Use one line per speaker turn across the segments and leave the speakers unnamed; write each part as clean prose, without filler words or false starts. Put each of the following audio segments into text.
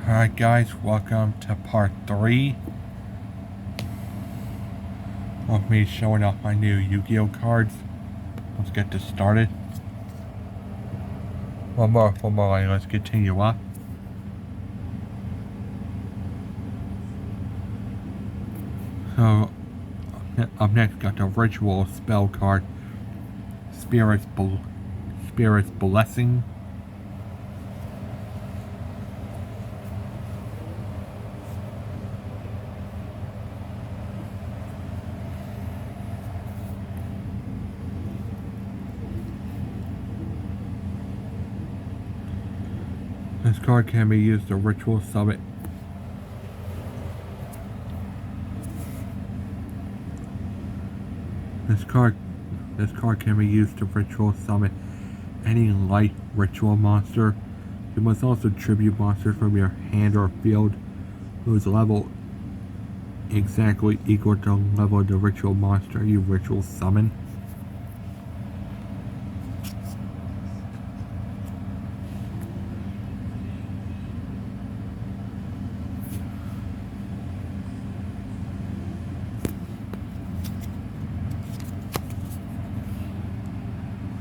Alright guys, welcome to part 3 of me showing off my new Yu-Gi-Oh cards. Let's get this started. One more, let's continue on. So, up next got the Ritual spell card, Spirit's Blessing. This card can be used to Ritual summon. This card can be used to Ritual summon any light Ritual monster. You must also tribute monsters from your hand or field whose level exactly equal to the level of the Ritual monster you Ritual summon.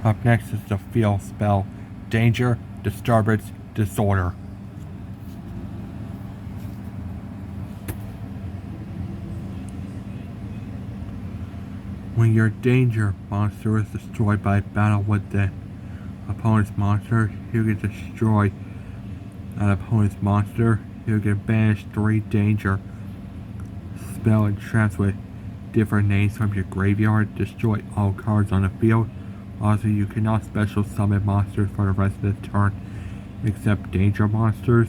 Up next is the field spell, Danger, Disturbance, Disorder. When your Danger monster is destroyed by battle with the opponent's monster, you can destroy that opponent's monster. You can banish 3 Danger spell and traps with different names from your graveyard. Destroy all cards on the field. Also, you cannot special summon monsters for the rest of the turn except Danger monsters.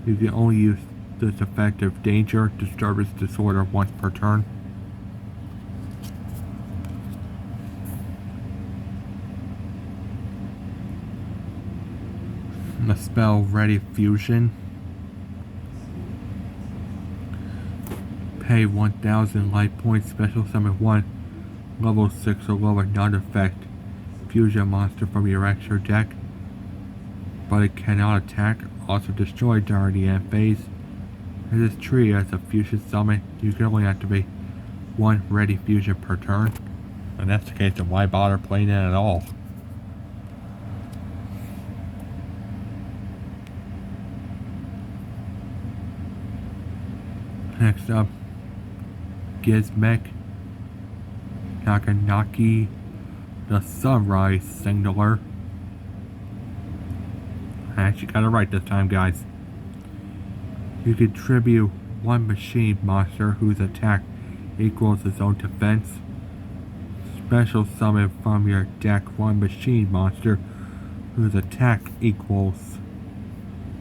You can only use this effect of Danger, Disturbance, Disorder once per turn. The spell Ready Fusion. Pay 1000 life points, special summon 1 level 6 or lower non-effect fusion monster from your extra deck, but it cannot attack, also destroy during the end phase. This tree as a fusion summon, you can only activate 1 ready fusion per turn, and that's the case, then why bother playing it at all? Next up, Gizmek Naganaki, the Sunrise Signaler. I actually got it right this time, guys. You can tribute 1 machine monster whose attack equals its own defense. Special summon from your deck 1 machine monster whose attack equals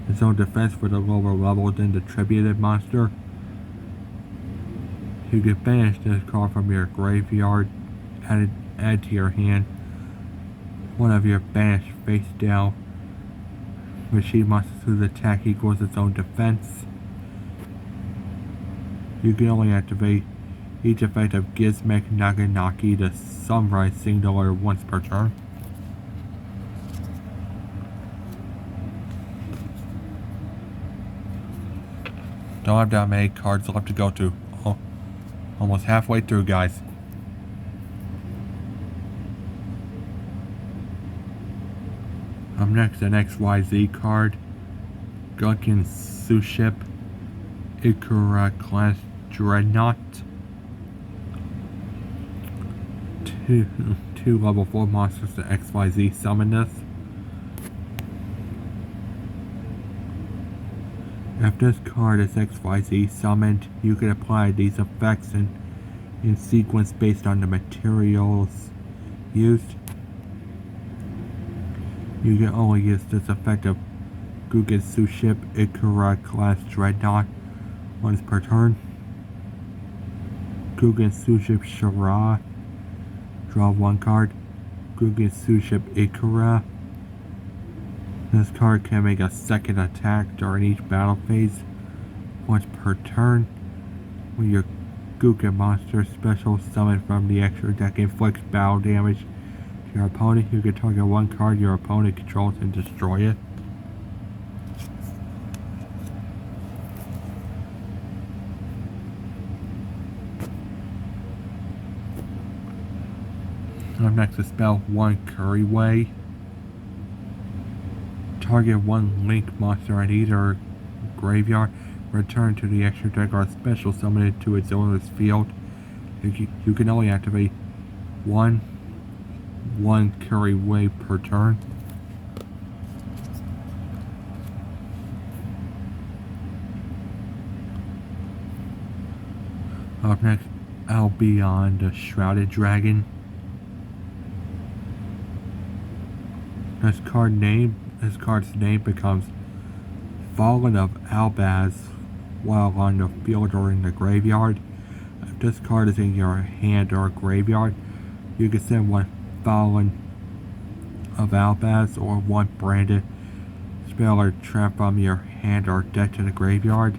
its own defense for the lower level than the tributed monster. You can banish this card from your graveyard, add to your hand 1 of your banished face down machine monsters whose attack equals its own defense. You can only activate each effect of Gizmek Naganaki, the Sunrise Signaler, once per turn. Don't have that many cards left to go to. Almost halfway through, guys. Up next, an XYZ card, Gunkin Suship, Ikura Class Dreadnought. 2 level 4 monsters to XYZ summon this. If this card is XYZ summoned, you can apply these effects in sequence based on the materials used. You can only use this effect of Gunkin Suship Ikura Class Dreadnought once per turn. Gunkin Suship Shara, draw 1 card. Gunkin Suship Ikura. This card can make a second attack during each battle phase, once per turn. When your Gunkin monster special summon from the extra deck inflicts battle damage to your opponent, you can target 1 card your opponent controls and destroy it. Up next is spell 1 Curryway. Target 1 Link monster in either graveyard. Return to the extra deck or special summon it to its owner's field. You can only activate one Curryway per turn. Up next, Albion the Shrouded Dragon. This card's name becomes Fallen of Albaz while on the field or in the graveyard. If this card is in your hand or graveyard, you can send one Fallen of Albaz or one branded spell or trap from your hand or deck to the graveyard.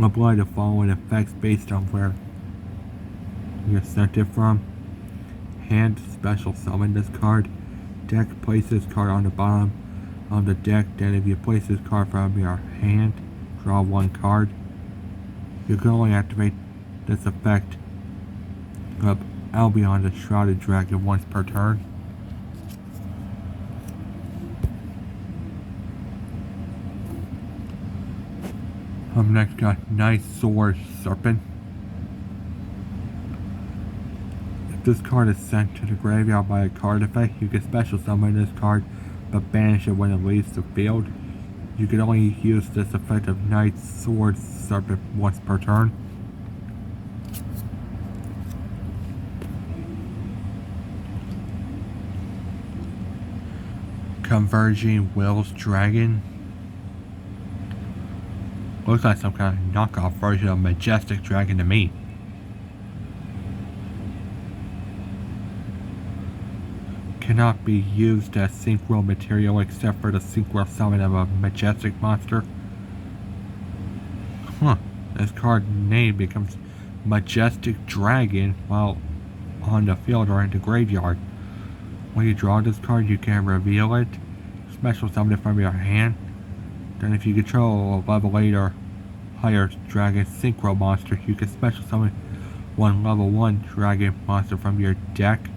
Apply the following effects based on where you sent it from. Hand, special summon this card. Deck, place this card on the bottom of the deck. Then if you place this card from your hand, draw one card. You can only activate this effect of Albion the Shrouded Dragon once per turn. Up next got Night Sword Serpent. If this card is sent to the graveyard by a card effect, you can special summon this card but banish it when it leaves the field. You can only use this effect of Night Sword Serpent once per turn. Converging Will's Dragon. Looks like some kind of knockoff version of Majestic Dragon to me. Cannot be used as synchro material except for the synchro summon of a Majestic monster. This card name becomes Majestic Dragon while on the field or in the graveyard. When you draw this card, you can reveal it, special summon it from your hand. Then if you control a level 8 or higher dragon synchro monster, you can special summon one level 1 dragon monster from your deck.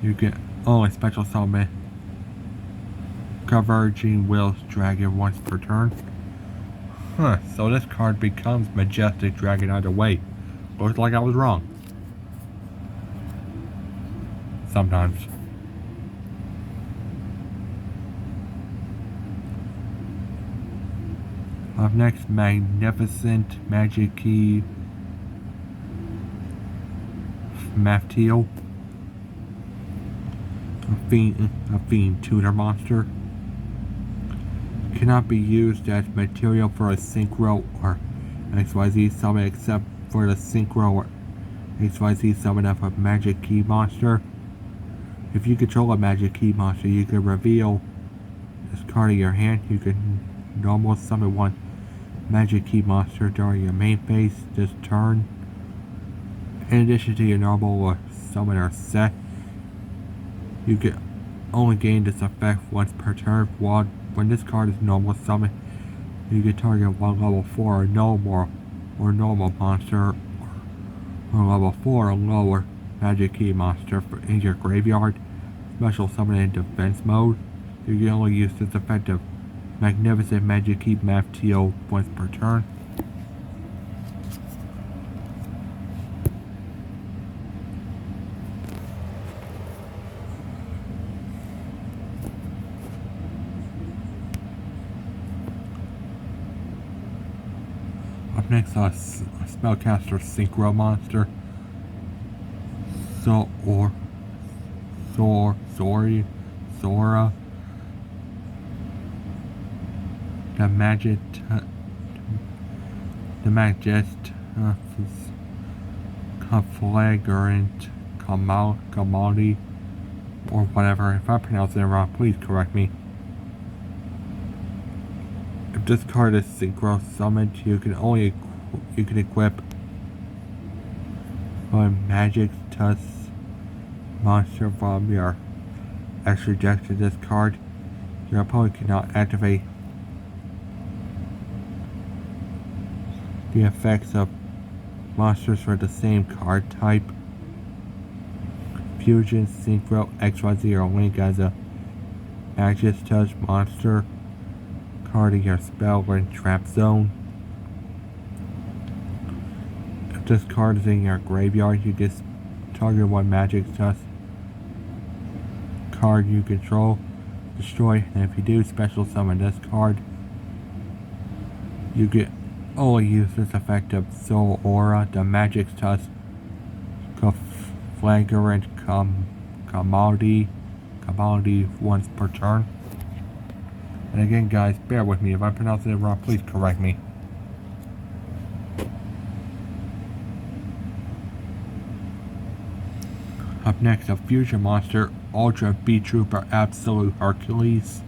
You can only special summon Converging Will's Dragon once per turn. So this card becomes Majestic Dragon either way. Looks like I was wrong. Sometimes. Up next, Magnificent Magic Key Mafteal. A fiend tutor monster. Cannot be used as material for a synchro or XYZ summon except for the synchro or XYZ summon of a magic key monster. If you control a magic key monster, you can reveal this card in your hand. You can normal summon one magic key monster during your main phase this turn. In addition to your normal summoner set, you can only gain this effect once per turn. When this card is normal summon, you can target one level 4 or normal monster or level 4 or lower magic key monster in your graveyard. Special summon in defense mode. You can only use this effect of Magnificent Magic Key Mafteal once per turn. Up next, Spellcaster Synchro Monster. Sora. The Conflagrant Kamali, or whatever. If I pronounce it wrong, please correct me. If this card is synchro summoned, you can equip a Magic Tusk monster from your extra deck to this card. Your opponent cannot activate the effects of monsters for the same card type. Fusion Synchro XY0 Link as a Magic Touch monster card in your spell or in trap zone. If this card is in your graveyard, you just target one Magic Touch card you control, destroy, and if you do special summon this card, you can only use this effect of Soul Aura, the Magic Touch Flagrant commodity once per turn. And again, guys, bear with me. If I'm pronouncing it wrong, please correct me. Up next, a fusion monster, Ultra Beat Trooper Absolute Hercules.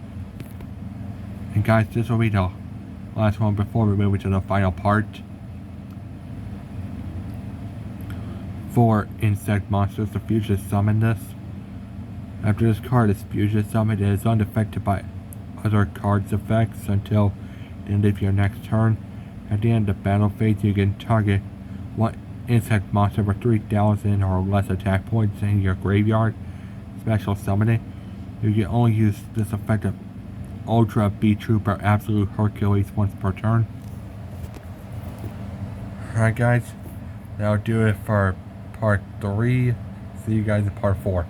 And guys, this will be the last one before we move into the final part. 4 insect monsters to fusion summon this. After this card is fusion summoned, it is unaffected by other cards' effects until the end of your next turn. At the end of the battle phase, you can target one insect monster for 3,000 or less attack points in your graveyard. Special summoning. You can only use this effect of Ultra Beat Trooper Absolute Hercules once per turn. Alright guys, that'll do it for part 3. See you guys in part 4.